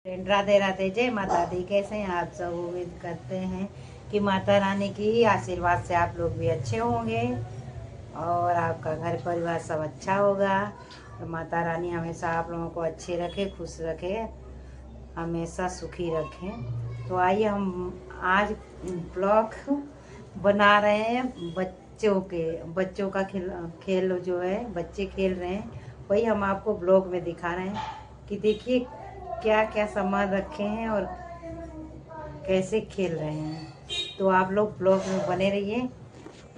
राधे राधे, जय माता दी। कैसे हैं आप सब? उम्मीद करते हैं कि माता रानी की आशीर्वाद से आप लोग भी अच्छे होंगे और आपका घर परिवार सब अच्छा होगा। तो माता रानी हमेशा आप लोगों को अच्छे रखे, खुश रखे, हमेशा सुखी रखें। तो आइए हम आज ब्लॉग बना रहे हैं बच्चों का खेल जो है बच्चे खेल रहे हैं, वही हम आपको ब्लॉग में दिखा रहे हैं कि देखिए क्या क्या सामान रखे हैं और कैसे खेल रहे हैं। तो आप लोग ब्लॉग में बने रहिए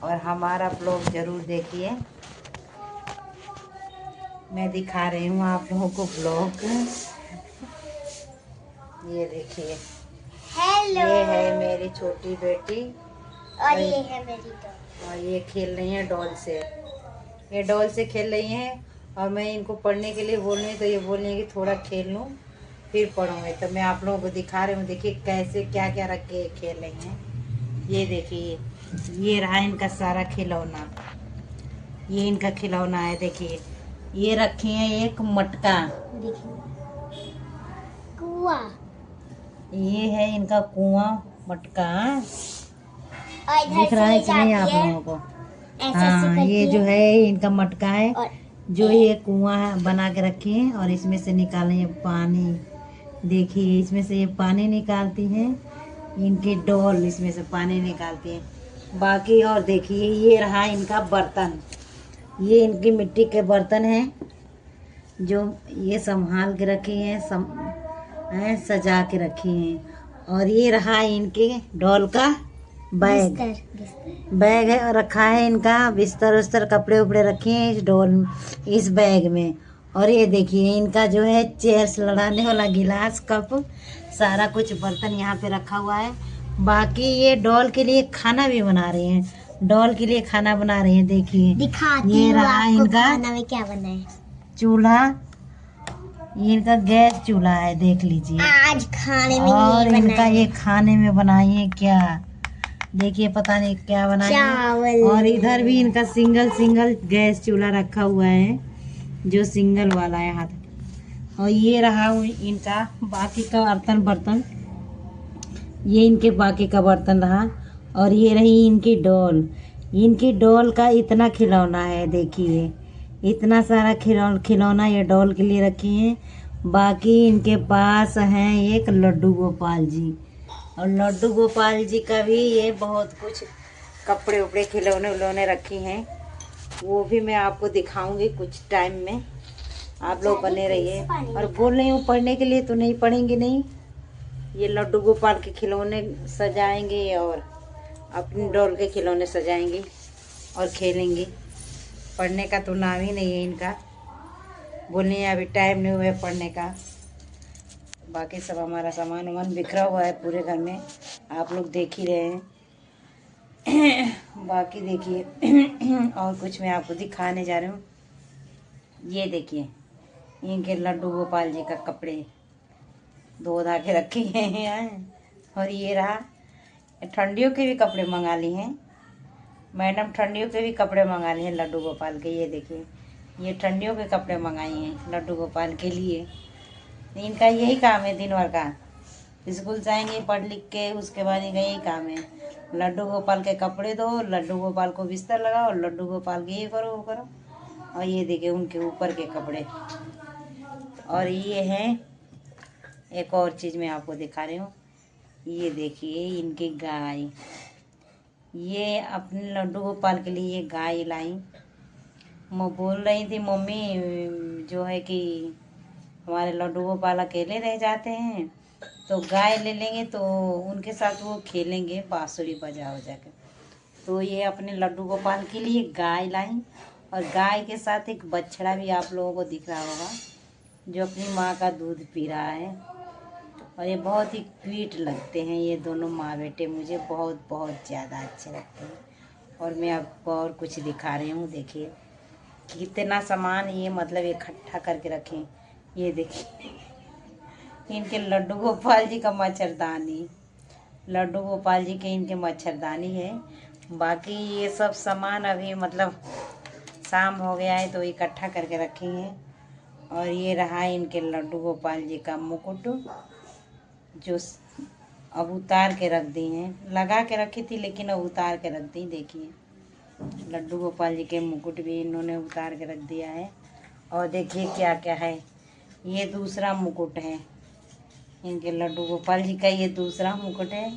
और हमारा ब्लॉग जरूर देखिए। मैं दिखा रही हूँ आप लोगों को ब्लॉग। ये देखिए, हेलो। ये है मेरी छोटी बेटी और ये है मेरी डॉल। और ये खेल रही है डॉल से। ये डॉल से खेल रही हैं और मैं इनको पढ़ने के लिए बोल रही हूँ तो ये बोल रही है कि थोड़ा खेल लूँ फिर पढ़ूंगी। तो मैं आप लोगों को दिखा रही हूँ, देखिए कैसे क्या क्या रख के खेल रही हैं। ये देखिए, ये रहा इनका सारा खिलौना। ये इनका खिलौना है, देखिए ये रखे हैं एक मटका। कुआं। ये है इनका कुआं मटका। और इधर दिख रहा है से कि नहीं आप जाती है, लोगों को? ऐसे हाँ, करती ये जो है इनका मटका है और जो ये कुआं बना के रखे हैं और इसमें से निकाले हैं पानी। देखिए इसमें से ये पानी निकालती हैं, इनकी डॉल इसमें से पानी निकालती हैं। बाकी और देखिए ये रहा इनका बर्तन। ये इनकी मिट्टी के बर्तन हैं जो ये संभाल के रखे हैं, सजा के रखे हैं। और ये रहा इनके डॉल का बैग। बैग है और रखा है इनका बिस्तर उस्तर, कपड़े उपड़े रखे हैं इस डोल इस बैग में। और ये देखिए इनका जो है चेयर्स लड़ाने वाला गिलास कप सारा कुछ बर्तन यहाँ पे रखा हुआ है। बाकी ये डॉल के लिए खाना भी बना रहे हैं, डॉल के लिए खाना बना रहे हैं। देखिए दिखाती ये हूँ रहा आपको इनका खाना में क्या बना है। चूल्हा। ये इनका गैस चूल्हा है, देख लीजिए। आज खाने में और ये बना इनका है ये खाने में बनाइए क्या, देखिए पता नहीं क्या बनाइए। चावल। और इधर भी इनका सिंगल सिंगल गैस चूल्हा रखा हुआ है जो सिंगल वाला है हाथ। और ये रहा इनका बाकी का बर्तन। ये इनके बाकी का बर्तन रहा। और ये रही इनकी डॉल। इनकी डॉल का इतना खिलौना है, देखिए इतना सारा खिलौना ये डॉल के लिए रखे हैं। बाकी इनके पास हैं एक लड्डू गोपाल जी, और लड्डू गोपाल जी का भी ये बहुत कुछ कपड़े उपड़े खिलौने उलौने रखे हैं, वो भी मैं आपको दिखाऊंगी कुछ टाइम में। आप लोग बने रहिए। और बोल रही हूँ पढ़ने के लिए तो नहीं पढ़ेंगे नहीं, ये लड्डू गोपाल के खिलौने सजाएंगे और अपनी डॉल के खिलौने सजाएंगे और खेलेंगे। पढ़ने का तो नाम ही नहीं है इनका, बोलने अभी टाइम नहीं हुआ है पढ़ने का। बाकी सब हमारा सामान वामान बिखरा हुआ है पूरे घर में, आप लोग देख ही रहे हैं। बाकी देखिए और कुछ मैं आपको दिखाने जा रही हूँ। ये देखिए इनके लड्डू गोपाल जी का कपड़े धो धा के रखे हैं। और ये रहा, ठंडियों के भी कपड़े मंगा लिए हैं मैडम, ठंडियों के भी कपड़े मंगा लिए हैं लड्डू गोपाल के। ये देखिए ये ठंडियों के कपड़े मंगाए हैं लड्डू गोपाल के लिए। इनका यही काम है दिन भर का, स्कूल जाएंगे पढ़ लिख के, उसके बाद इनका यही काम है लड्डू गोपाल के कपड़े दो, लड्डू गोपाल को बिस्तर लगाओ, लड्डू गोपाल के ये करो वो करो। और ये देखिए उनके ऊपर के कपड़े। और ये है एक और चीज़ मैं आपको दिखा रही हूँ। ये देखिए इनकी गाय, ये अपने लड्डू गोपाल के लिए ये गाय लाई। मैं बोल रही थी मम्मी जो है कि हमारे लड्डू गोपाल अकेले रह जाते हैं तो गाय ले लेंगे तो उनके साथ वो खेलेंगे बांसुरी बजा बजा के। तो ये अपने लड्डू गोपाल के लिए गाय लाई और गाय के साथ एक बछड़ा भी आप लोगों को दिख रहा होगा जो अपनी माँ का दूध पी रहा है। और ये बहुत ही क्यूट लगते हैं ये दोनों माँ बेटे, मुझे बहुत बहुत ज़्यादा अच्छे लगते हैं। और मैं आपको और कुछ दिखा रही हूँ, देखिए कितना सामान ये मतलब इकट्ठा करके रखें। ये देखिए इनके लड्डू गोपाल जी का मच्छरदानी, लड्डू गोपाल जी के इनके मच्छरदानी है। बाकी ये सब सामान अभी मतलब शाम हो गया है तो इकट्ठा करके रखे हैं। और ये रहा इनके लड्डू गोपाल जी का मुकुट जो अब उतार के रख दी हैं, लगा के रखी थी लेकिन अब उतार के रख दी। देखिए लड्डू गोपाल जी के मुकुट भी इन्होंने उतार के रख दिया है। और देखिए क्या क्या है, ये दूसरा मुकुट है इनके लड्डू गोपाल जी का, ये दूसरा मुकुट है।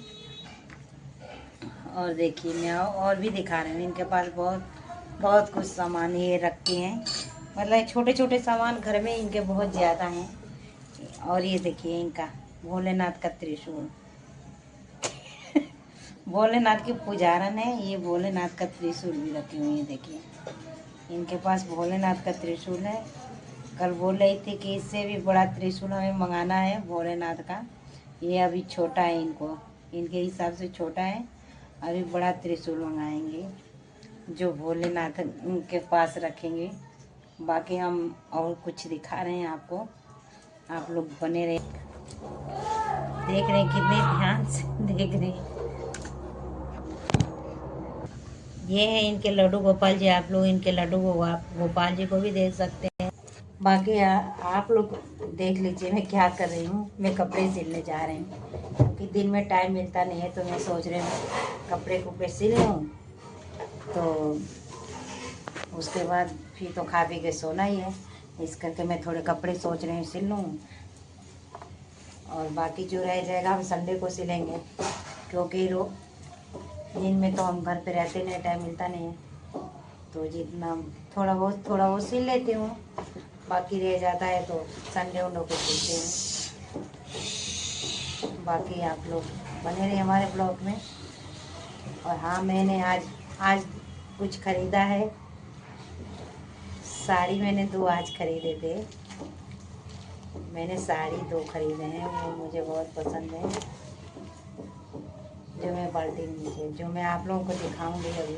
और देखिए मैं और भी दिखा रही हूँ, इनके पास बहुत बहुत कुछ सामान ये रखती हैं, मतलब छोटे छोटे सामान घर में इनके बहुत ज़्यादा हैं। और ये देखिए इनका भोलेनाथ का त्रिशूल भोलेनाथ की पुजारन है, ये भोलेनाथ का त्रिशूल भी रखे हुए हैं। देखिए इनके पास भोलेनाथ का त्रिशूल है। कल बोल रही थी कि इससे भी बड़ा त्रिशूल हमें मंगाना है भोलेनाथ का। ये अभी छोटा है, इनको इनके हिसाब से छोटा है, अभी बड़ा त्रिशूल मंगाएंगे जो भोलेनाथ के पास रखेंगे। बाकी हम और कुछ दिखा रहे हैं आपको, आप लोग बने रहे। देख रहे हैं कितने ध्यान से देख रहे हैं। ये है इनके लड्डू गोपाल जी, आप लोग इनके लड्डू गोपाल जी को भी देख सकते हैं। बाकी आप लोग देख लीजिए मैं क्या कर रही हूँ। मैं कपड़े सिलने जा रही हूँ क्योंकि दिन में टाइम मिलता नहीं है, तो मैं सोच रही हूँ कपड़े कुपड़े सिल लूँ, तो उसके बाद फिर तो खा पी के सोना ही है। इस करके मैं थोड़े कपड़े सोच रही हूँ सिल लूँ, और बाकी जो रह जाएगा हम संडे को सिलेंगे, क्योंकि दिन में तो हम घर पे रहते नहीं, टाइम मिलता नहीं है। तो जितना थोड़ा बहुत सिल लेती हूँ, बाकी रह जाता है तो संडे उन्डे को सिलते हैं। बाकी आप लोग बने रहे हमारे ब्लॉग में। और हाँ, मैंने आज कुछ ख़रीदा है, साड़ी मैंने 2 आज ख़रीदे थे। मैंने साड़ी 2 ख़रीदे हैं, वो मुझे बहुत पसंद है, जो मैं बाल्टी नीचे, जो मैं आप लोगों को दिखाऊंगी अभी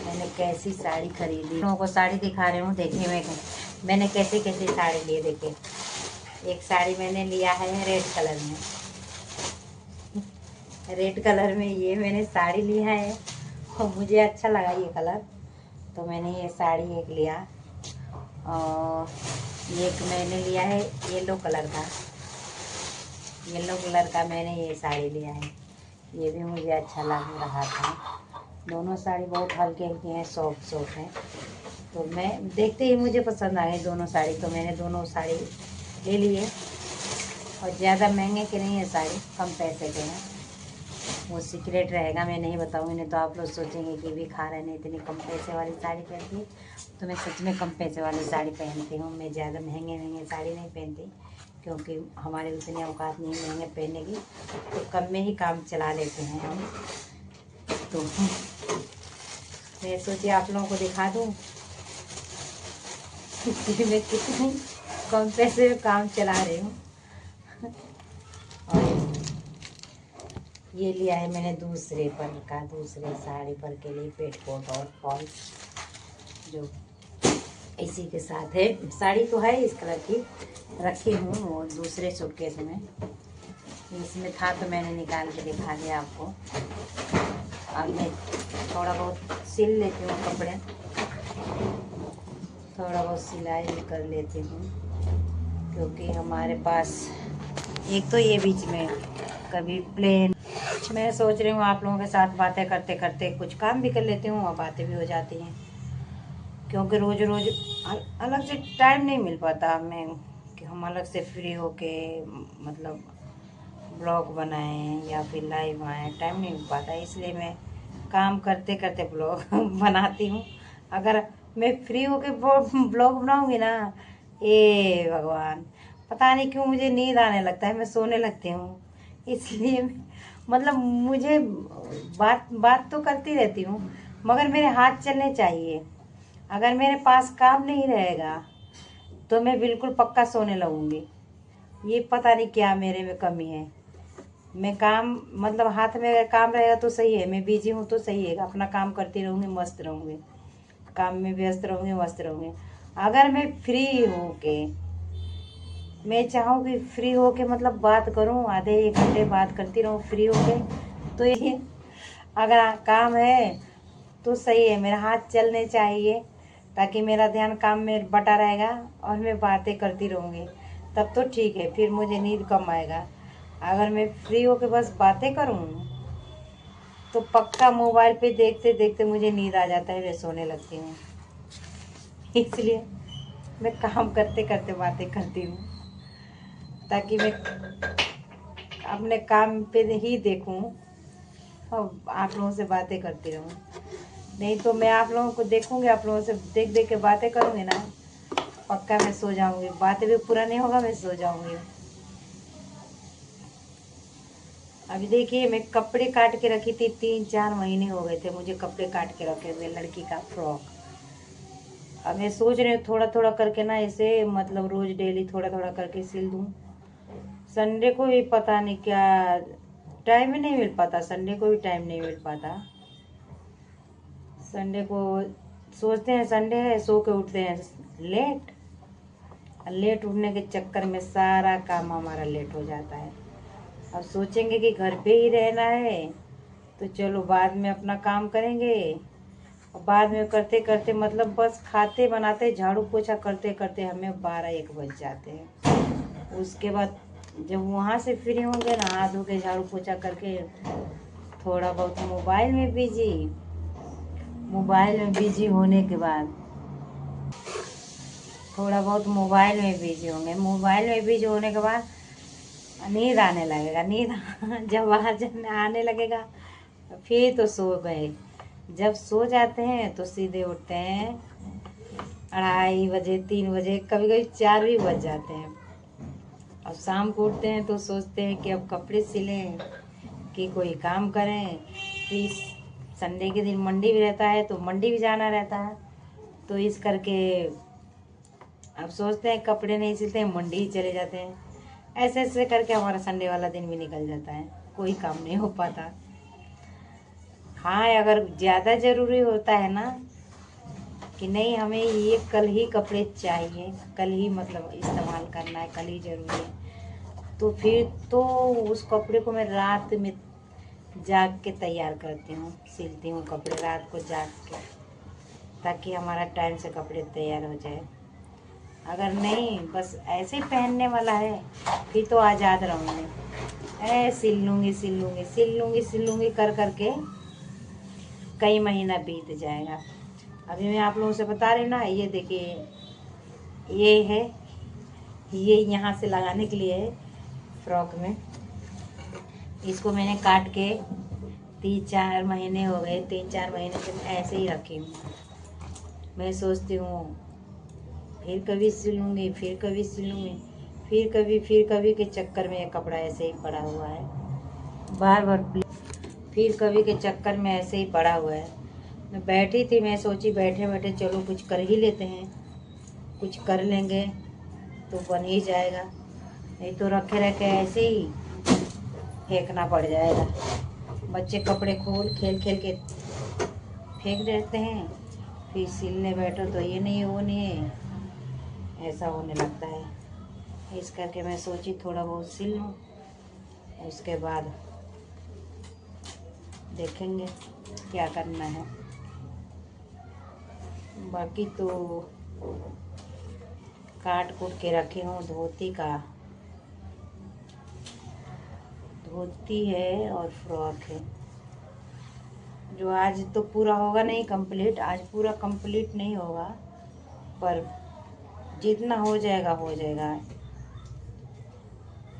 मैंने कैसी साड़ी खरीदी। लोगों को साड़ी दिखा रही हूँ। देखिए मैंने कैसे कैसे साड़ी लिए। देखिए एक साड़ी मैंने लिया है रेड कलर में, रेड कलर में ये मैंने साड़ी लिया है और मुझे अच्छा लगा ये कलर, तो मैंने ये साड़ी एक लिया। और एक मैंने लिया है येलो कलर का, येलो कलर का मैंने ये साड़ी लिया है, ये भी मुझे अच्छा लग रहा था। दोनों साड़ी बहुत हल्की हल्की हैं, सॉफ्ट हैं, तो मैं देखते ही मुझे पसंद आ गई दोनों साड़ी, तो मैंने दोनों साड़ी ले लिए। और ज़्यादा महंगे के नहीं है साड़ी, कम पैसे के हैं। वो सीक्रेट रहेगा, मैं नहीं बताऊँगी, नहीं तो आप लोग सोचेंगे कि भी खा रहे नहीं इतनी कम पैसे वाली साड़ी पहनती। तो मैं सच में कम पैसे वाली साड़ी पहनती हूँ, मैं ज़्यादा महंगे साड़ी नहीं पहनती, क्योंकि हमारे उतनी औकात नहीं महंगे पहनने की, तो कम में ही काम चला लेते हैं हम। तो मैं सोची आप लोगों को दिखा दूँ कि मैं कितनी कम पैसे में काम चला रही हूँ। और ये लिया है मैंने दूसरे साड़ी पर के लिए पेटीकोट और फॉल्स, जो इसी के साथ है। साड़ी तो है इस कलर की, रखी हूँ वो दूसरे सूटकेस में, इसमें था तो मैंने निकाल के दिखा दिया आपको। अब मैं थोड़ा बहुत सिल लेती हूँ कपड़े, थोड़ा बहुत सिलाई भी कर लेती हूँ, क्योंकि हमारे पास एक तो ये बीच में कभी प्लेन। मैं सोच रही हूँ आप लोगों के साथ बातें करते करते कुछ काम भी कर लेती हूँ और बातें भी हो जाती हैं, क्योंकि रोज़ रोज़ अलग से टाइम नहीं मिल पाता हमें कि हम अलग से फ्री होके मतलब ब्लॉग बनाएं या फिर लाइव आएँ, टाइम नहीं मिल पाता। इसलिए मैं काम करते करते ब्लॉग बनाती हूँ। अगर मैं फ्री होके ब्लॉग बनाऊँगी ना, ए भगवान, पता नहीं क्यों मुझे नींद आने लगता है, मैं सोने लगती हूँ। इसलिए मतलब मुझे बात तो करती रहती हूँ, मगर मेरे हाथ चलने चाहिए। अगर मेरे पास काम नहीं रहेगा तो मैं बिल्कुल पक्का सोने लगूंगी। ये पता नहीं क्या मेरे में कमी है। मैं काम मतलब हाथ में अगर काम रहेगा तो सही है, मैं बिजी हूँ तो सही है, अपना काम करती रहूँगी, मस्त रहूँगी, काम में व्यस्त रहूँगी, मस्त रहूँगी। अगर मैं फ्री हो के, मैं चाहूँ कि फ्री हो के मतलब बात करूँ, आधे 1 घंटे बात करती रहूँ फ्री हो के, तो ये अगर काम है तो सही है, मेरा हाथ चलने चाहिए, ताकि मेरा ध्यान काम में बटा रहेगा और मैं बातें करती रहूँगी, तब तो ठीक है, फिर मुझे नींद कम आएगा। अगर मैं फ्री होके बस बातें करूँ तो पक्का मोबाइल पे देखते देखते मुझे नींद आ जाता है, मैं सोने लगती हूँ। इसलिए मैं काम करते करते बातें करती हूँ, ताकि मैं अपने काम पे ही देखूँ और आप लोगों से बातें करती रहूँ। नहीं तो मैं आप लोगों को देखूँगी, आप लोगों से देख देख के बातें करूँगी ना, पक्का मैं सो जाऊँगी। बातें भी पूरा नहीं होगा, मैं सो जाऊँगी। अभी देखिए, मैं कपड़े काट के रखी थी, 3-4 महीने हो गए थे मुझे कपड़े काट के रखे हुए, लड़की का फ्रॉक। अब मैं सोच रही हूँ थोड़ा थोड़ा करके ना इसे, मतलब रोज डेली थोड़ा थोड़ा करके सिल दूँ। संडे को भी पता नहीं क्या टाइम ही नहीं मिल पाता, संडे को भी टाइम नहीं मिल पाता। संडे को सोचते हैं संडे है, सो के उठते हैं लेट। लेट उठने के चक्कर में सारा काम हमारा लेट हो जाता है। अब सोचेंगे कि घर पे ही रहना है तो चलो बाद में अपना काम करेंगे, और बाद में करते करते मतलब बस खाते बनाते झाड़ू पोछा करते करते हमें 12-1 बज जाते हैं। उसके बाद जब वहाँ से फ्री होंगे ना, हाथ धो के झाड़ू पोछा करके थोड़ा बहुत मोबाइल में बिजी होने के बाद थोड़ा बहुत मोबाइल में बिजी होंगे। मोबाइल में बिजी होने के बाद नींद आने लगेगा। नींद जब आने लगेगा फिर तो सो गए। जब सो जाते हैं तो सीधे उठते हैं 2:30 बजे, 3 बजे, कभी कभी 4 भी बज जाते हैं। और शाम को उठते हैं तो सोचते हैं कि अब कपड़े सिलें कि कोई काम करें। फिर संडे के दिन मंडी भी रहता है तो मंडी भी जाना रहता है, तो इस करके अब सोचते हैं कपड़े नहीं सिलते हैं, मंडी ही चले जाते हैं। ऐसे ऐसे करके हमारा संडे वाला दिन भी निकल जाता है, कोई काम नहीं हो पाता। हाँ, अगर ज़्यादा ज़रूरी होता है ना कि नहीं हमें ये कल ही कपड़े चाहिए, कल ही मतलब इस्तेमाल करना है, कल ही ज़रूरी है, तो फिर तो उस कपड़े को मैं रात में जाग के तैयार करती हूँ, सिलती हूँ कपड़े रात को जाग के, ताकि हमारा टाइम से कपड़े तैयार हो जाए। अगर नहीं बस ऐसे ही पहनने वाला है फिर तो आज़ाद रहूँगी, सिल लूँगी सिल लूँगी सिल लूँगी सिल लूँगी कर करके कई महीना बीत जाएगा। अभी मैं आप लोगों से बता रही ना, ये देखिए ये है, ये यहाँ से लगाने के लिए है फ्रॉक में। इसको मैंने काट के 3-4 महीने हो गए, 3-4 महीने से मैं ऐसे ही रखी हूँ। मैं सोचती हूँ फिर कभी सिलूँगी, फिर कभी सिलूँगी, फिर कभी के चक्कर में ये कपड़ा ऐसे ही पड़ा हुआ है, बार बार फिर कभी के चक्कर में ऐसे ही पड़ा हुआ है। मैं बैठी थी, मैं सोची बैठे बैठे चलो कुछ कर ही लेते हैं, कुछ कर लेंगे तो बन ही जाएगा, नहीं तो रखे रखे ऐसे ही फेंकना पड़ जाएगा। बच्चे कपड़े खोल खेल खेल के फेंक देते हैं, फिर सिलने बैठो तो ये नहीं है वो नहीं है, ऐसा होने लगता है। इस करके मैं सोची थोड़ा बहुत सिल लूँ, उसके बाद देखेंगे क्या करना है। बाकी तो काट कूट के रखी हूँ। धोती है और फ्रॉक है, जो आज तो पूरा होगा नहीं कंप्लीट, आज पूरा कंप्लीट नहीं होगा, पर जितना हो जाएगा हो जाएगा।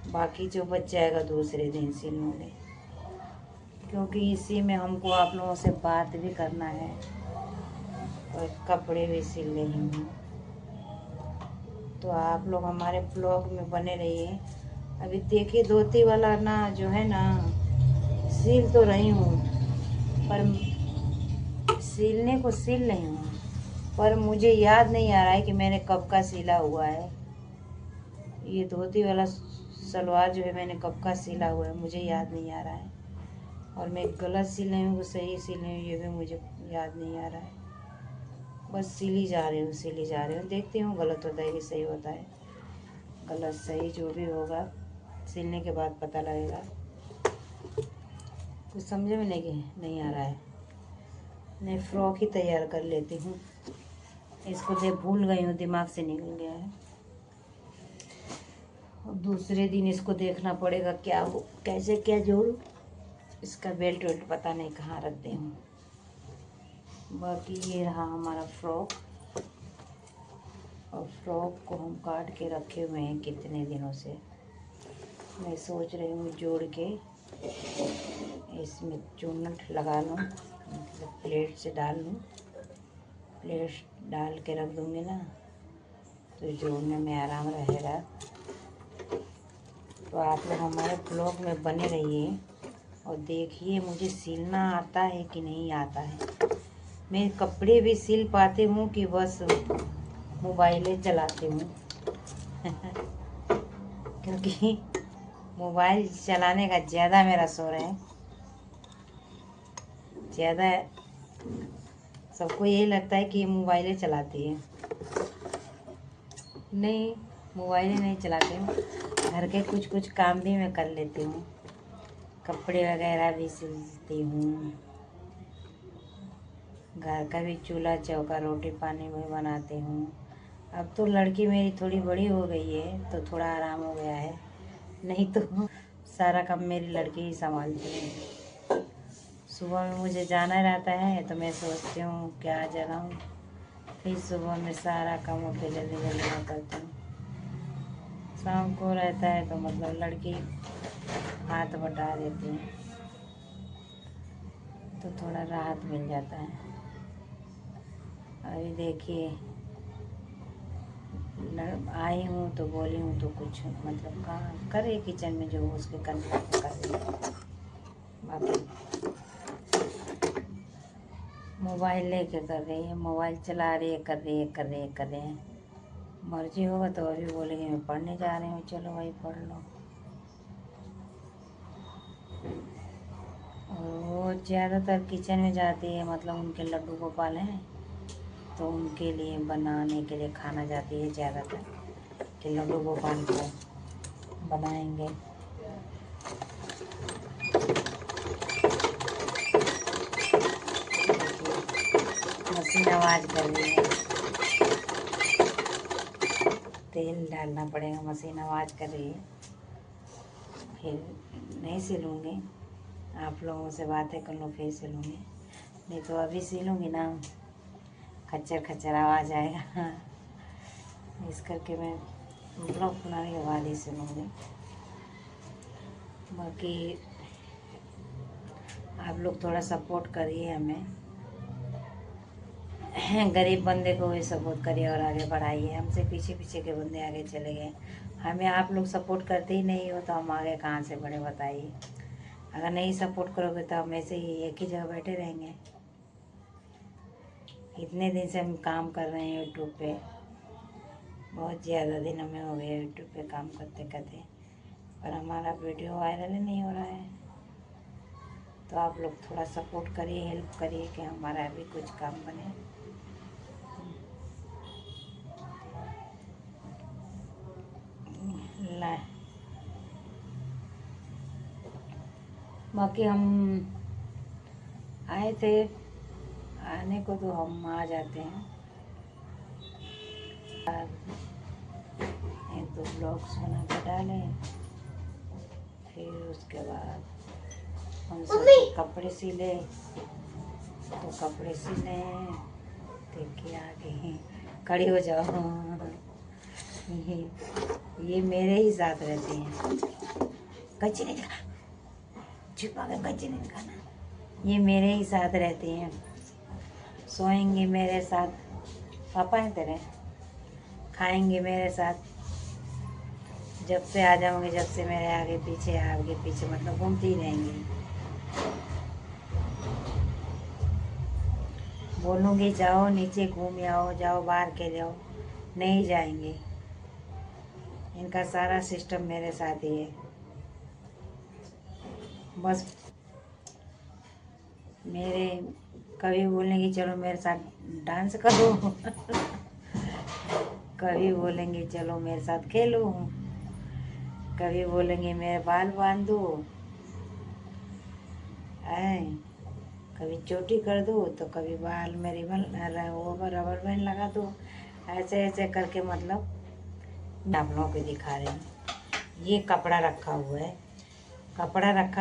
बाकी जो बच जाएगा दूसरे दिन सिल लूँगी, क्योंकि इसी में हमको आप लोगों से बात भी करना है और कपड़े भी सिल रही हूँ। तो आप लोग हमारे ब्लॉग में बने रहिए। अभी देखिए धोती वाला ना जो है ना, सिल तो रही हूँ पर सिलने को सिल रही हूँ, पर मुझे याद नहीं आ रहा है कि मैंने कब का सिला हुआ है। ये धोती वाला सलवार जो है मैंने कब का सिला हुआ है मुझे याद नहीं आ रहा है, और मैं गलत सिल रही हूँ सही सिल रही हूँ ये भी मुझे याद नहीं आ रहा है। बस सिली जा रही हूँ, देखती हूँ गलत होता है कि सही होता है। गलत सही जो भी होगा सिलने के बाद पता लगेगा। कुछ समझ में नहीं आ रहा है। मैं फ्रॉक ही तैयार कर लेती हूँ, इसको भूल गई हूँ, दिमाग से निकल गया है। अब दूसरे दिन इसको देखना पड़ेगा क्या वो कैसे क्या जोड़ूं। इसका बेल्ट वेल्ट पता नहीं कहाँ रख दे हूँ। बाकी ये रहा हमारा फ्रॉक, और फ्रॉक को हम काट के रखे हुए हैं कितने दिनों से। मैं सोच रही हूँ जोड़ के इसमें चूनट लगा लूँ, मतलब प्लेट से डाल लूँ। प्लेट डाल के रख दूँगी ना तो जोड़ने में आराम रहेगा। तो आप लोग हमारे ब्लॉग में बने रहिए और देखिए मुझे सिलना आता है कि नहीं आता है। मैं कपड़े भी सिल पाती हूँ कि बस मोबाइलें चलाती हूँ क्योंकि मोबाइल चलाने का ज़्यादा मेरा शौक है। ज़्यादा सबको यही लगता है कि ये मोबाइलें चलाती है। नहीं, मोबाइलें नहीं चलाती हूँ, घर के कुछ कुछ काम भी मैं कर लेती हूँ। कपड़े वगैरह भी सिलती हूँ, घर का भी चूल्हा चौका रोटी पानी भी बनाती हूँ। अब तो लड़की मेरी थोड़ी बड़ी हो गई है तो थोड़ा आराम हो गया है, नहीं तो सारा काम मेरी लड़की ही संभालती है। सुबह में मुझे जाना रहता है तो मैं सोचती हूँ क्या जगाऊँ, फिर सुबह में सारा काम उठ के जल्दी जल्दी मैं करती हूँ। शाम को रहता है तो मतलब लड़की हाथ बटा देती है तो थोड़ा राहत मिल जाता है। अभी देखिए आई हूँ तो बोली हूँ तो कुछ मतलब काम करे किचन में जो उसके करने को कर रही है। बाकी मोबाइल लेके कर रही है, मोबाइल चला रही है, कर रही है कर रही है कर रही है। मर्जी होगा तो अभी बोलेंगे मैं पढ़ने जा रही हूँ, चलो भाई पढ़ लो। और वो ज़्यादातर किचन में जाती है, मतलब उनके लड्डू गोपाल हैं तो उनके लिए बनाने के लिए खाना जाती है ज़्यादातर कि लड्डू गोपाल को बनाएंगे। मशीन आवाज़ कर रही है, तेल डालना पड़ेगा, मशीन आवाज़ कर रही है। फिर नहीं सिलूँगी, आप लोगों से बातें कर लो फिर सिलूँगी, नहीं तो अभी सिलूँगी ना खच्चर खच्चर आवाज़ आएगा इस करके मैं ब्लॉग बनाने के बाद ही सिलूँगी। बाकी आप लोग थोड़ा सपोर्ट करिए हमें, गरीब बंदे को भी सपोर्ट करिए और आगे बढ़ाइए। हमसे पीछे पीछे के बंदे आगे चले गए, हमें आप लोग सपोर्ट करते ही नहीं हो तो हम आगे कहाँ से बढ़े बताइए। अगर नहीं सपोर्ट करोगे तो हम ऐसे ही एक ही जगह बैठे रहेंगे। इतने दिन से हम काम कर रहे हैं यूट्यूब पे, बहुत ज़्यादा दिन हमें हो गए यूट्यूब पे काम करते करते, पर हमारा वीडियो वायरल ही नहीं हो रहा है। तो आप लोग थोड़ा सपोर्ट करिए, हेल्प करिए कि हमारा भी कुछ काम बने। ला बाकी हम आए थे, आने को तो हम आ जाते हैं। एक दो ब्लॉग्स बना के डालें, फिर उसके बाद हम सोचे कपड़े सिले तो कपड़े सिले। देखिए आगे खड़ी हो जाओ ये मेरे ही साथ रहती हैं। कच्ची नहीं दिखा, छुपा के कच्ची नहीं दिखाना। ये मेरे ही साथ रहती हैं, सोएंगी मेरे साथ, पापा हैं तेरे, खाएंगे मेरे साथ। जब से आ जाऊंगी, जब से मेरे आगे पीछे मतलब घूमती ही रहेंगी। बोलूँगी जाओ नीचे घूम आओ, जाओ बाहर खेल आओ, नहीं जाएंगे। इनका सारा सिस्टम मेरे साथ ही है। बस मेरे कभी बोलेंगी चलो मेरे साथ डांस करो कभी बोलेंगे चलो मेरे साथ खेलो, कभी बोलेंगे मेरे बाल बांध दो, कभी चोटी कर दो, तो कभी बाल में रिबन वो रबर बैंड लगा दो। ऐसे ऐसे करके मतलब आप लोगों को दिखा रही हूँ। ये कपड़ा रखा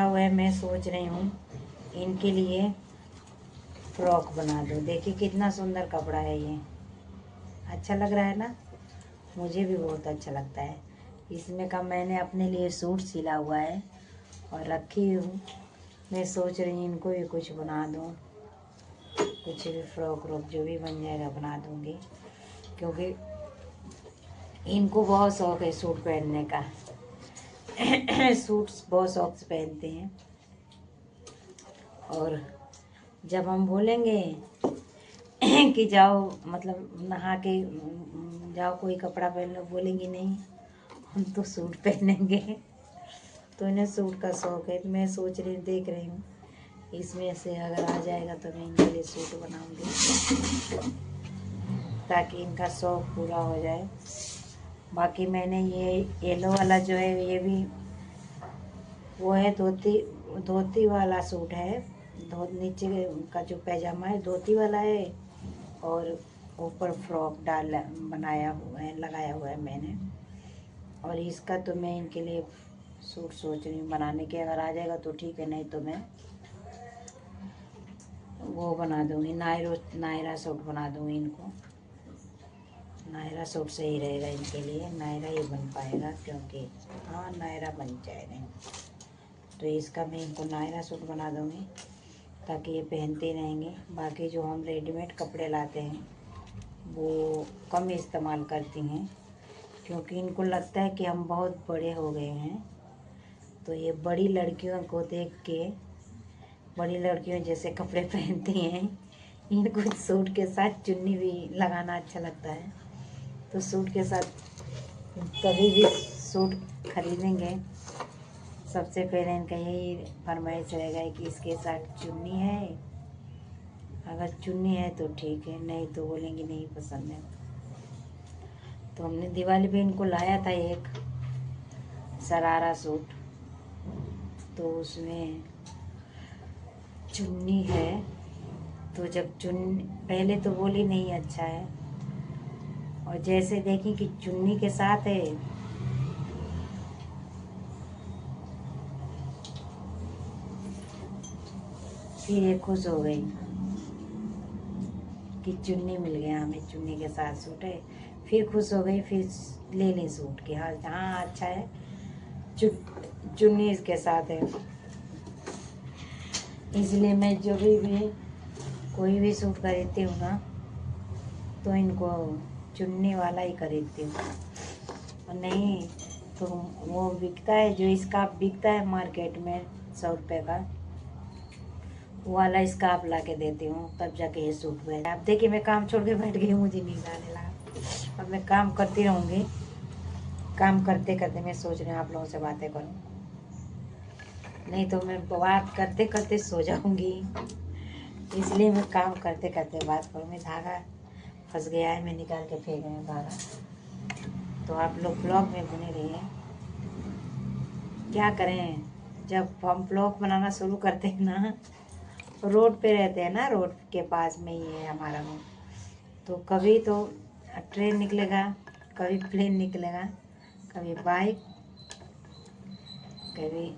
हुआ है, मैं सोच रही हूँ इनके लिए फ्रॉक बना दूँ। देखिए कितना सुंदर कपड़ा है ये, अच्छा लग रहा है ना, मुझे भी बहुत अच्छा लगता है। इसमें का मैंने अपने लिए सूट सिला हुआ है और रखी हूँ। मैं सोच रही हूँ इनको भी कुछ बना दूँ, कुछ भी फ्रॉक व्रॉक जो भी बन जाएगा बना दूँगी, क्योंकि इनको बहुत शौक है सूट पहनने का। सूट बहुत शौक से पहनते हैं। और जब हम बोलेंगे कि जाओ, मतलब नहा के जाओ कोई कपड़ा पहन लो, बोलेंगे नहीं हम तो सूट पहनेंगे। तो इन्हें सूट का शौक है। तो मैं सोच रही देख रही हूँ इसमें से अगर आ जाएगा तो मैं इनके लिए सूट बनाऊंगी, ताकि इनका शौक पूरा हो जाए। बाकी मैंने ये येलो वाला जो है ये भी वो है धोती वाला सूट है। नीचे का जो पैजामा है धोती वाला है और ऊपर फ्रॉक बनाया हुआ है, लगाया हुआ है मैंने। और इसका तो मैं इनके लिए सूट सोच रही हूँ बनाने के। अगर आ जाएगा तो ठीक है, नहीं तो मैं वो बना दूँगी, नायरा सूट बना दूँगी इनको। नायरा सूट सही रहेगा इनके लिए, नायरा ही बन पाएगा, क्योंकि हाँ नायरा बन जाएगा। तो इसका मैं इनको नायरा सूट बना दूँगी ताकि ये पहनते रहेंगे। बाकी जो हम रेडीमेड कपड़े लाते हैं वो कम इस्तेमाल करती हैं, क्योंकि इनको लगता है कि हम बहुत बड़े हो गए हैं। तो ये बड़ी लड़कियों को देख के, बड़ी लड़कियों जैसे कपड़े पहनती हैं, इनको सूट के साथ चुन्नी भी लगाना अच्छा लगता है। तो सूट के साथ कभी भी सूट खरीदेंगे, सबसे पहले इनका यही फरमाइश रहेगा कि इसके साथ चुन्नी है। अगर चुन्नी है तो ठीक है, नहीं तो बोलेंगे नहीं पसंद है। तो हमने दिवाली पे इनको लाया था एक शरारा सूट, तो उसमें चुन्नी है। तो जब चुन्नी पहले तो बोली नहीं अच्छा है, और जैसे देखी कि चुन्नी के साथ है फिर ये खुश हो गई कि चुन्नी मिल गया हमें, चुन्नी के साथ सूट है। फिर खुश हो गई, फिर ले ली सूट के। हाँ हाँ अच्छा है, चुन्नी इसके साथ है। इसलिए मैं जो भी कोई भी सूट खरीदती हूँ ना, तो इनको चुन्नी वाला ही खरीदती हूँ। और नहीं तो वो बिकता है, जो स्कार्फ बिकता है मार्केट में 100 रुपये का, वो वाला स्कार्फ ला के देती हूँ, तब जाके ये सूट पहन। आप देखिए मैं काम छोड़ के बैठ गई, मुझे नींद आने लगा। अब मैं काम करती रहूँगी, काम करते करते मैं सोच रही हूँ आप लोगों से बातें करूँ, नहीं तो मैं बात करते करते सो जाऊँगी। इसलिए मैं काम करते करते बात करूँ। मैं धागा फंस गया है, मैं निकाल के फेंक रही हूँ धागा। तो आप लोग ब्लॉग में बने रहिए। क्या करें, जब हम ब्लॉग बनाना शुरू करते हैं ना, रोड पे रहते हैं ना, रोड के पास में ही है हमारा रूम। तो कभी तो ट्रेन निकलेगा, कभी प्लेन निकलेगा, कभी बाइक, कभी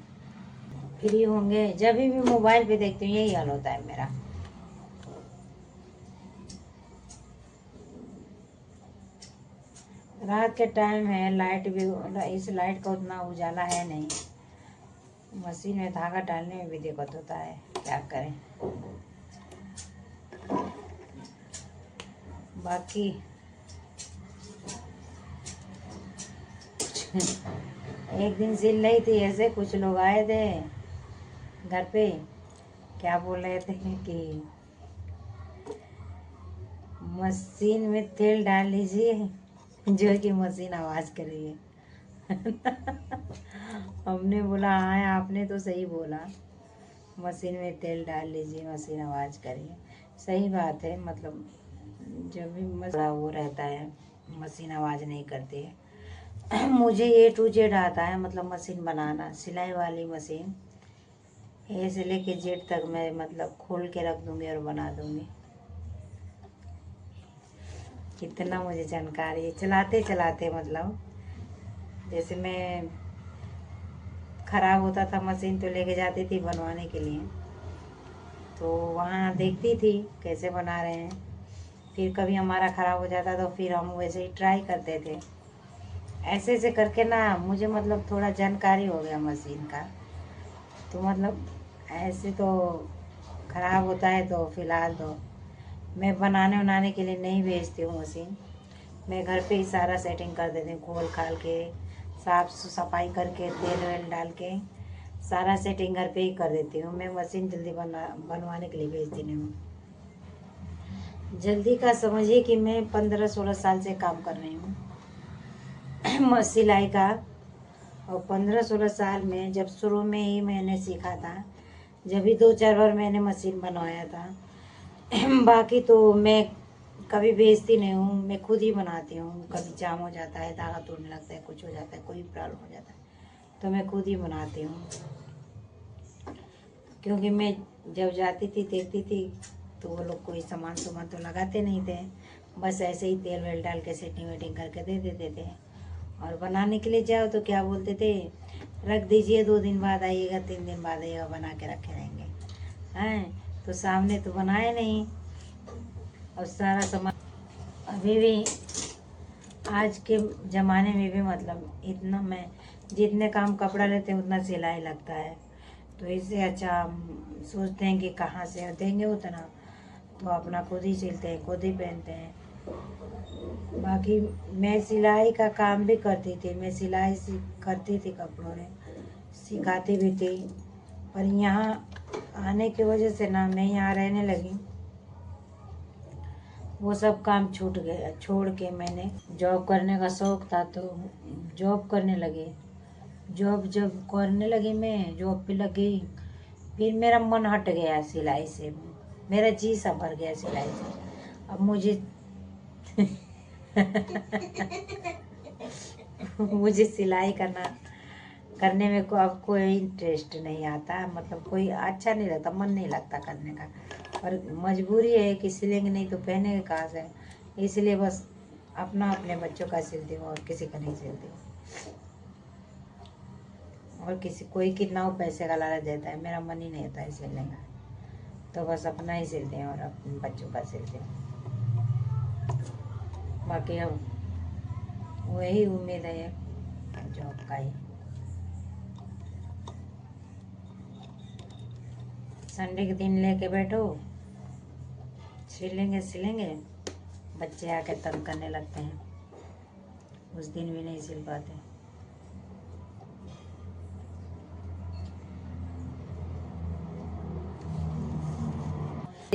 फ्री होंगे। जब भी मोबाइल पे देखती हूँ यही हाल होता है मेरा। रात के टाइम है, लाइट भी, इस लाइट का उतना उजाला है नहीं। मशीन में धागा डालने में भी दिक्कत होता है, क्या करें। बाकी एक दिन सिल रही थी ऐसे, कुछ लोग आए थे घर पे, क्या बोल रहे थे कि मशीन में तेल डाल लीजिए, जो कि मशीन आवाज़ कर रही है। हमने बोला हाँ आपने तो सही बोला, मशीन में तेल डाल लीजिए, मशीन आवाज़ करिए। सही बात है, मतलब जब भी थोड़ा वो रहता है, मशीन आवाज़ नहीं करती है। मुझे A to Z आता है, मतलब मशीन बनाना, सिलाई वाली मशीन A से लेके Z तक मैं मतलब खोल के रख दूँगी और बना दूँगी। कितना मुझे जानकारी है, चलाते चलाते, मतलब जैसे मैं ख़राब होता था मशीन तो लेके जाती थी बनवाने के लिए, तो वहाँ देखती थी कैसे बना रहे हैं। फिर कभी हमारा ख़राब हो जाता तो फिर हम वैसे ही ट्राई करते थे। ऐसे ऐसे करके ना मुझे मतलब थोड़ा जानकारी हो गया मशीन का। तो मतलब ऐसे तो ख़राब होता है तो फ़िलहाल तो मैं बनाने उनाने के लिए नहीं भेजती हूँ मशीन। मैं घर पे ही सारा सेटिंग कर देती हूँ, खोल खाल के साफ सफाई करके तेल वेल डाल के सारा सेटिंग घर पे ही कर देती हूँ। मैं मशीन जल्दी बनवाने के लिए भेजती नहीं हूँ। जल्दी का समझिए कि मैं 15-16 साल से काम कर रही हूँ सिलाई का। और 15-16 साल में जब शुरू में ही मैंने सीखा था, जब भी 2-4 बार मैंने मशीन बनवाया था बाकी तो मैं कभी बेचती नहीं हूँ, मैं खुद ही बनाती हूँ। कभी जाम हो जाता है, धागा टूटने लगता है, कुछ हो जाता है, कोई प्रॉब्लम हो जाता है तो मैं खुद ही बनाती हूँ। क्योंकि मैं जब जाती थी देखती थी तो वो लोग कोई सामान तो लगाते नहीं थे, बस ऐसे ही तेल वेल डाल के सेटिंग वेटिंग करके दे देते थे। और बनाने के लिए जाओ तो क्या बोलते थे, रख दीजिए, 2 दिन बाद आइएगा, 3 दिन बाद आइएगा, बना के रखे रहेंगे। हैं तो सामने तो बनाए नहीं। और सारा सामान अभी भी आज के ज़माने में भी मतलब इतना मैं जितने काम कपड़ा लेते हैं उतना सिलाई लगता है। तो इससे अच्छा हम सोचते हैं कि कहाँ से देंगे उतना, तो अपना खुद ही सिलते हैं, खुद ही पहनते हैं। बाकी मैं सिलाई का काम भी करती थी, मैं सिलाई करती थी, कपड़ों में सिखाती भी थी। पर यहाँ आने की वजह से ना मैं यहाँ रहने लगी, वो सब काम छूट गया। छोड़ के मैंने जॉब करने का शौक़ था तो जॉब करने लगी। जॉब जब करने लगी मैं जॉब पे लगी, फिर मेरा मन हट गया सिलाई से, मेरा जी सा भर गया सिलाई से। अब मुझे मुझे सिलाई करने में को अब कोई इंटरेस्ट नहीं आता, मतलब कोई अच्छा नहीं लगता, मन नहीं लगता करने का। और मजबूरी है कि सिलेंगे नहीं तो पहनेंगे कहाँ से, इसलिए बस अपना अपने बच्चों का सिलती हूँ और किसी का नहीं सिलती हूँ। और किसी कोई कितना वो पैसे का लालच देता है, मेरा मन ही नहीं होता है सिलने का, तो बस अपना ही सिलते हैं और अपने बच्चों का सिलते हैं। बाकी अब वही उम्मीद है जॉब का ही। संडे के दिन लेके बैठो, सिलेंगे, बच्चे आके तंग करने लगते हैं, उस दिन भी नहीं सिल पाते।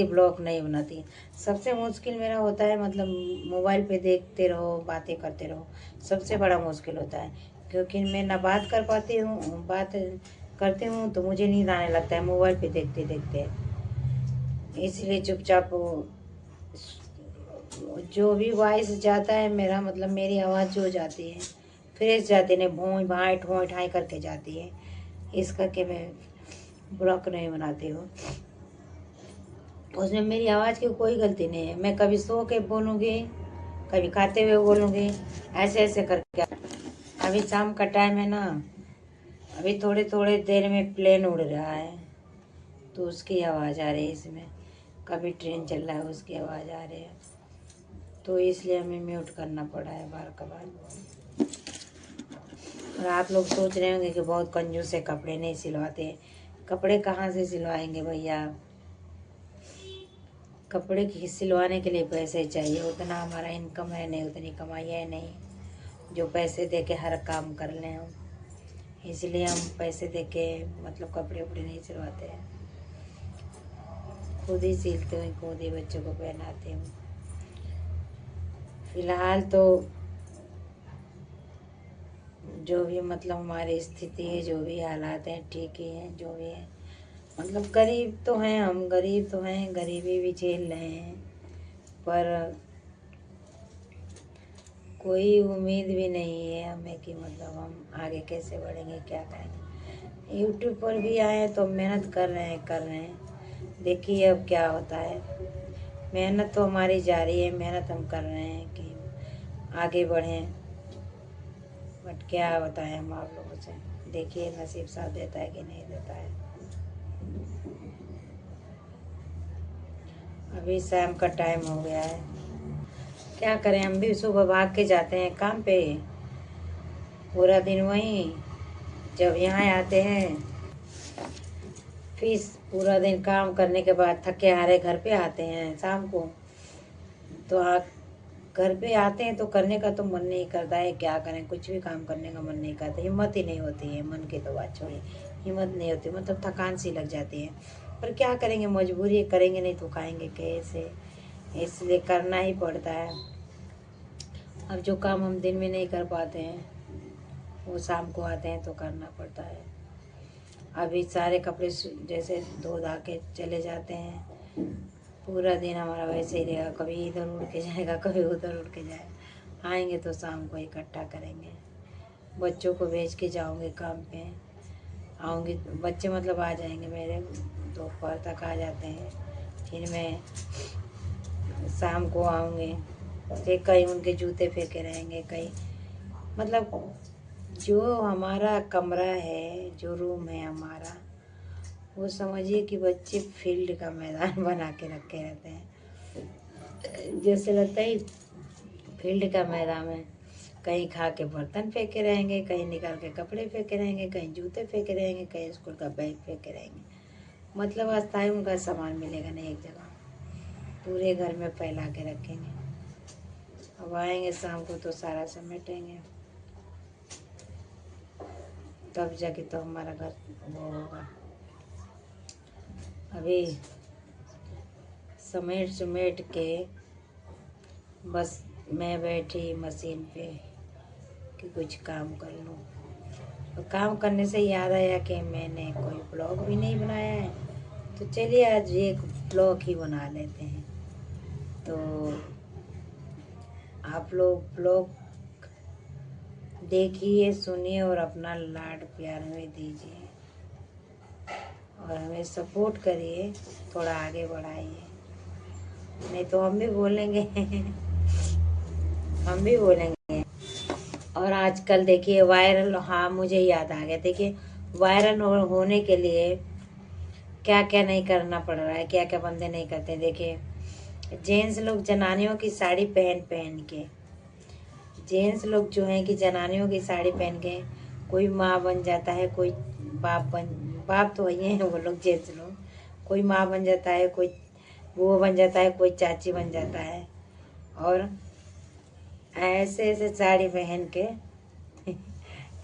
ब्लॉग नहीं बनाती। सबसे मुश्किल मेरा होता है मतलब मोबाइल पे देखते रहो, बातें करते रहो, सबसे बड़ा मुश्किल होता है। क्योंकि मैं ना बात कर पाती हूँ, बात करती हूँ तो मुझे नींद आने लगता है मोबाइल पे देखते देखते। इसलिए चुपचाप जो भी वॉइस जाता है मेरा, मतलब मेरी आवाज़ जो जाती है फ्रेश जाती है, भों भाई ठों ठाई करके जाती है, इस करके मैं ब्लॉग नहीं बनाती हूँ। उसमें मेरी आवाज़ की कोई गलती नहीं है, मैं कभी सो के बोलूँगी, कभी खाते हुए बोलूँगी, ऐसे ऐसे करके। अभी शाम का टाइम है ना, अभी थोड़े थोड़े देर में प्लेन उड़ रहा है तो उसकी आवाज़ आ रही है इसमें, कभी ट्रेन चल रहा है उसकी आवाज़ आ रही है, तो इसलिए हमें म्यूट करना पड़ा है बार का बार। और आप लोग सोच रहे होंगे कि बहुत कंजूस है, कपड़े नहीं सिलवाते। कपड़े कहाँ से सिलवाएंगे भैया, कपड़े की सिलवाने के लिए पैसे चाहिए, उतना हमारा इनकम है नहीं, उतनी कमाई है नहीं जो पैसे दे के हर काम कर लें हम। इसलिए हम पैसे दे के मतलब कपड़े उपड़े नहीं सिलवाते हैं, खुद ही सिलते हुए खुद ही बच्चों को पहनाती हूँ। फिलहाल तो जो भी मतलब हमारी स्थिति है, जो भी हालात हैं ठीक ही हैं, जो भी है मतलब गरीब तो हैं, हम गरीब तो हैं, गरीबी भी झेल रहे हैं, पर कोई उम्मीद भी नहीं है हमें कि मतलब हम आगे कैसे बढ़ेंगे, क्या करेंगे। यूट्यूब पर भी आए तो मेहनत कर रहे हैं, देखिए अब क्या होता है। मेहनत तो हमारी जारी है, मेहनत हम कर रहे हैं कि आगे बढ़ें, बट क्या बताएं हम आप लोगों से, देखिए नसीब साथ देता है कि नहीं देता है। अभी शाम का टाइम हो गया है, क्या करें, हम भी सुबह भाग के जाते हैं काम पे, पूरा दिन वहीं, जब यहाँ आते हैं फिर पूरा दिन काम करने के बाद थके हारे घर पे आते हैं शाम को। तो घर पे आते हैं तो करने का तो मन नहीं करता है, क्या करें, कुछ भी काम करने का मन नहीं करता, हिम्मत ही नहीं होती है, मन की तो बात छोड़िए, हिम्मत नहीं होती, मतलब थकान सी लग जाती है। पर क्या करेंगे, मजबूरी है, करेंगे नहीं तो खाएंगे कैसे, इसलिए करना ही पड़ता है। अब जो काम हम दिन में नहीं कर पाते हैं वो शाम को आते हैं तो करना पड़ता है। अभी सारे कपड़े जैसे धो धा के चले जाते हैं, पूरा दिन हमारा वैसे ही रहेगा, कभी इधर उड़ के जाएगा, कभी उधर उड़ के जाएगा। आएंगे तो शाम को इकट्ठा करेंगे, बच्चों को भेज के जाऊंगे काम पे, आऊँगी बच्चे मतलब आ जाएंगे मेरे, दोपहर तक आ जाते हैं, फिर मैं शाम को आऊँगी, फिर कहीं उनके जूते फेंके रहेंगे, कहीं मतलब जो हमारा कमरा है, जो रूम है हमारा, वो समझिए कि बच्चे फील्ड का मैदान बना के रखे रहते हैं, जैसे लगता है फील्ड का मैदान है। कहीं खा के बर्तन फेंके रहेंगे, कहीं निकाल के कपड़े फेंके रहेंगे, कहीं जूते फेंके रहेंगे, कहीं स्कूल का बैग फेंके रहेंगे, मतलब अस्थायी उनका सामान मिलेगा नहीं एक जगह, पूरे घर में फैला के रखेंगे। अब आएंगे शाम को तो सारा समेटेंगे, तब जाके तो हमारा घर वो होगा। अभी समेट के बस मैं बैठी मशीन पे कि कुछ काम कर लूँ। तो काम करने से याद आया कि मैंने कोई ब्लॉग भी नहीं बनाया है, तो चलिए आज एक ब्लॉग ही बना लेते हैं। तो आप लोग ब्लॉग देखिए, सुनिए और अपना लाड प्यार में दीजिए और हमें सपोर्ट करिए, थोड़ा आगे बढ़ाइए, नहीं तो हम भी बोलेंगे हम भी बोलेंगे। और आजकल देखिए वायरल, हाँ मुझे याद आ गया, देखिए वायरल होने के लिए क्या क्या नहीं करना पड़ रहा है, क्या क्या बंदे नहीं करते। देखिए जेंट्स लोग जनानियों की साड़ी पहन के, जेंट्स लोग जो हैं कि जनानियों की साड़ी पहन के कोई माँ बन जाता है, कोई बाप तो वही हैं वो लोग, जेंट्स लोग, कोई माँ बन जाता है, कोई वो बन जाता है, कोई चाची बन जाता है, और ऐसे ऐसे साड़ी पहन के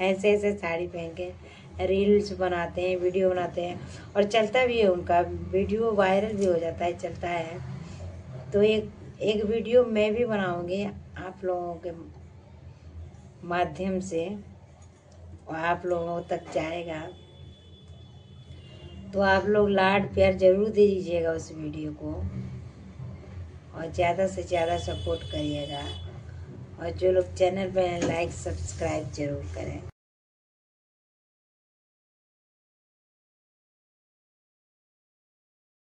ऐसे ऐसे साड़ी पहन के रील्स बनाते हैं, वीडियो बनाते हैं, और चलता भी है उनका वीडियो, वायरल भी हो जाता है, चलता है। तो एक वीडियो मैं भी बनाऊंगी आप लोगों के माध्यम से, आप लोगों तक जाएगा, तो आप लोग लाड प्यार जरूर दीजिएगा उस वीडियो को, और ज़्यादा से ज़्यादा सपोर्ट करिएगा, और जो लोग चैनल पे हैं लाइक सब्सक्राइब जरूर करें।